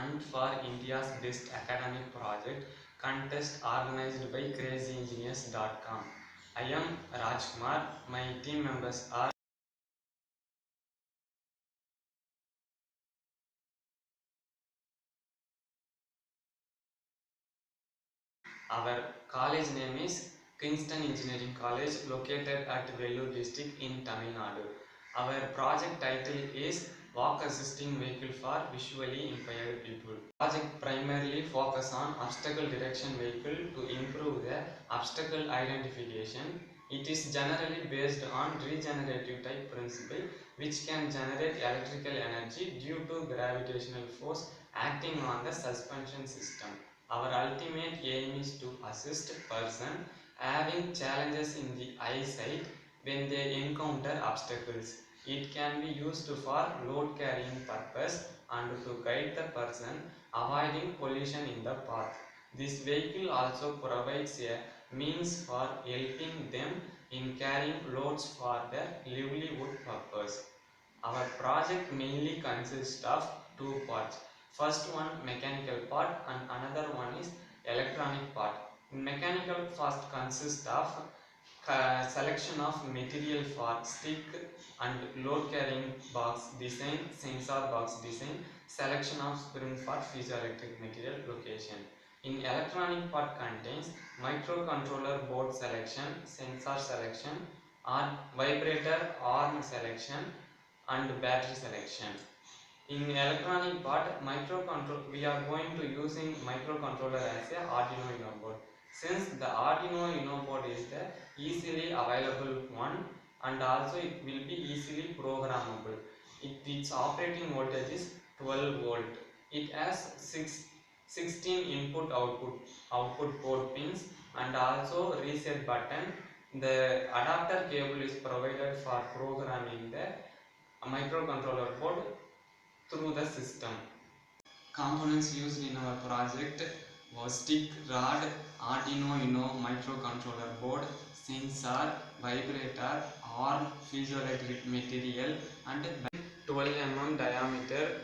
Hunt for India's Best Academic Project contest organized by CrazyEngineers.com. I am Rajkumar. My team members are our college name is Kingston Engineering College located at Vellore district in Tamil Nadu. Our project title is Walk Assisting Vehicle for Visually Impaired People. Project primarily focus on obstacle detection vehicle to improve the obstacle identification. It is generally based on regenerative type principle which can generate electrical energy due to gravitational force acting on the suspension system. Our ultimate aim is to assist person having challenges in the eyesight when they encounter obstacles. It can be used for load carrying purpose and to guide the person avoiding collision in the path. This vehicle also provides a means for helping them in carrying loads for their livelihood purpose. Our project mainly consists of two parts. First one mechanical part and another one is electronic part. Mechanical first consists of selection of material for stick and load carrying box design, sensor box design, selection of spring for piezoelectric material location. In electronic part contains microcontroller board selection, sensor selection, vibrator arm selection and battery selection. In electronic part, we are going to using microcontroller as a Arduino Uno board. Since the Arduino Uno board is the easily available one and also it will be easily programmable. Its operating voltage is 12 volt. It has 16 output port pins and also reset button. The adapter cable is provided for programming the microcontroller board through the system. Components used in our project was stick, rod, Arduino Uno microcontroller board, sensor, vibrator, arm, piezoelectric material and 12 mm diameter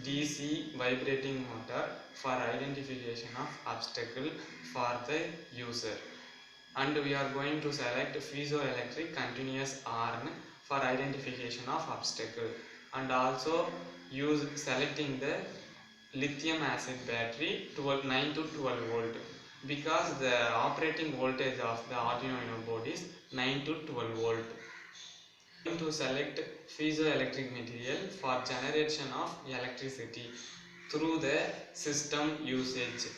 DC vibrating motor for identification of obstacle for the user. And we are going to select piezoelectric continuous arm for identification of obstacle and also use selecting the lithium acid battery 9 to 12 volt because the operating voltage of the Arduino Uno board is 9 to 12 volt. To select piezoelectric material for generation of electricity through the system usage.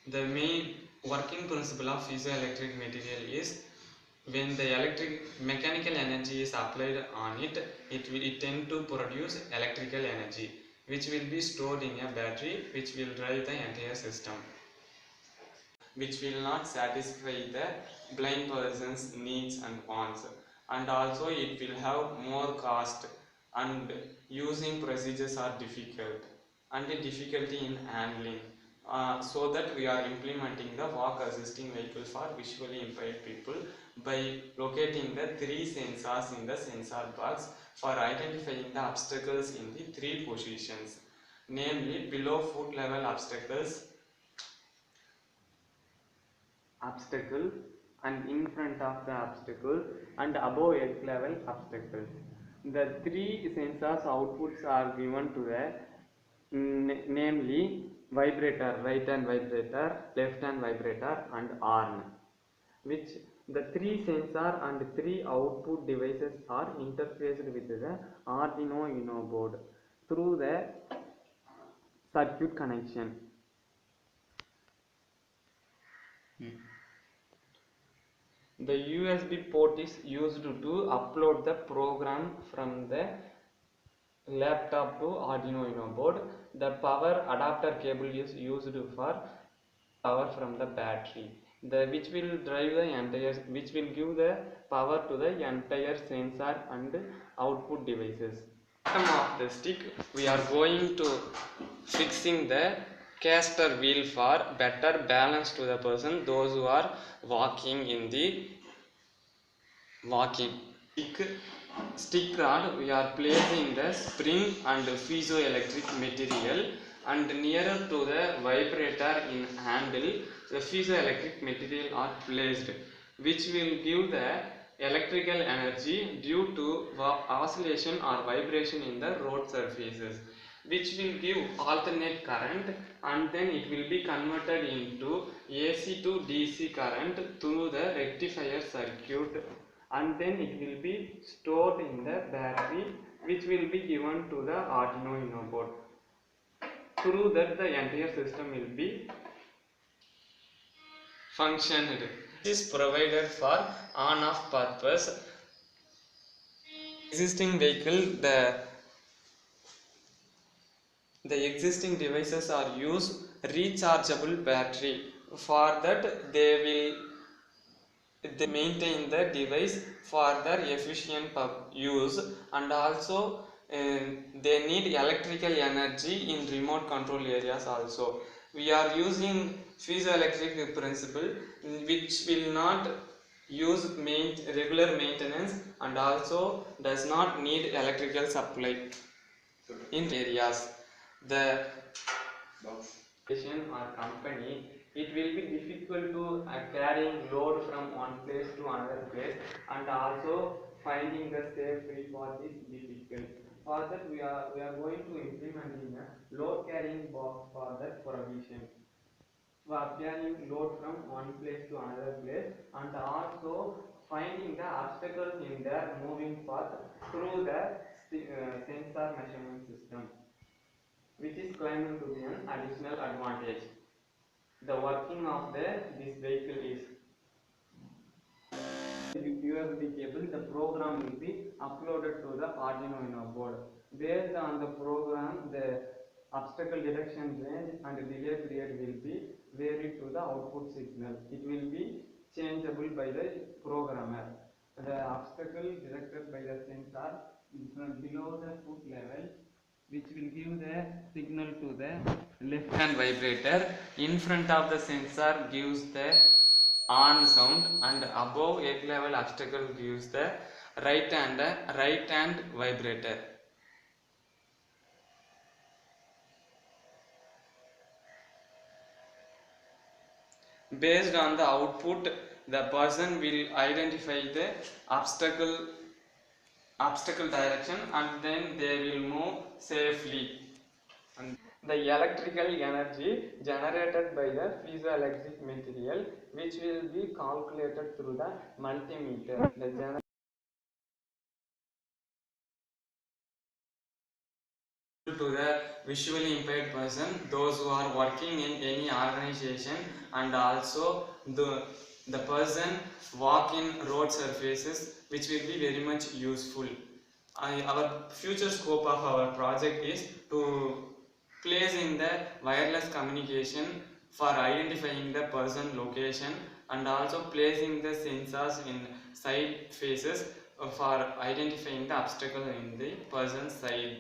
The main working principle of piezoelectric material is when the mechanical energy is applied on it, it tend to produce electrical energy which will be stored in a battery which will drive the entire system, which will not satisfy the blind person's needs and wants, and also it will have more cost and using procedures are difficult and the difficulty in handling. So that we are implementing the walk assisting vehicle for visually impaired people by locating the three sensors in the sensor box for identifying the obstacles in the three positions, namely below foot level obstacle and in front of the obstacle and above head level obstacles. The three sensors outputs are given to the namely vibrator, right hand vibrator, left hand vibrator and arm, which the three sensor and three output devices are interfaced with the Arduino Uno board through the circuit connection. The USB port is used to upload the program from the laptop to Arduino Uno board. The power adapter cable is used for power from the battery, which will give the power to the entire sensor and output devices. Bottom of the stick, we are going to fixing the caster wheel for better balance to the person, those who are walking in the stick rod. We are placing the spring and piezoelectric material and nearer to the vibrator in handle, the piezoelectric material are placed, which will give the electrical energy due to oscillation or vibration in the road surfaces, which will give alternate current, and then it will be converted into AC to DC current through the rectifier circuit, and then it will be stored in the battery, which will be given to the Arduino Uno board. Through that, the entire system will be functioned. This is provided for on-off purpose. Existing vehicle, the existing devices are use rechargeable battery. For that, they maintain the device for their efficient use, and also they need electrical energy in remote control areas also. We are using piezoelectric principle, which will not use regular maintenance, and also does not need electrical supply in areas. The station or company, it will be difficult to carrying load from one place to another place, and also finding the safe spot is difficult. For that, we are going to implementing a load carrying box for that provision. We are carrying load from one place to another place, and also finding the obstacles in their moving path through the sensor measurement system, which is claiming to be an additional advantage. The working of this vehicle is USB cable. The program will be uploaded to the Arduino Uno board. Based on the program, the obstacle detection range and delay period will be varied to the output signal. It will be changeable by the programmer. The obstacle detected by the sensor from below the foot level, which will give the signal to the left hand vibrator. In front of the sensor gives the on sound, and above egg level obstacle gives the right hand vibrator. Based on the output, the person will identify the obstacle direction, and then they will move safely. And the electrical energy generated by the piezoelectric material, which will be calculated through the multimeter. The to the visually impaired person, those who are working in any organization, and also the person walk in road surfaces, which will be very much useful. Our future scope of our project is to place in the wireless communication for identifying the person location, and also placing the sensors in side faces for identifying the obstacle in the person's side.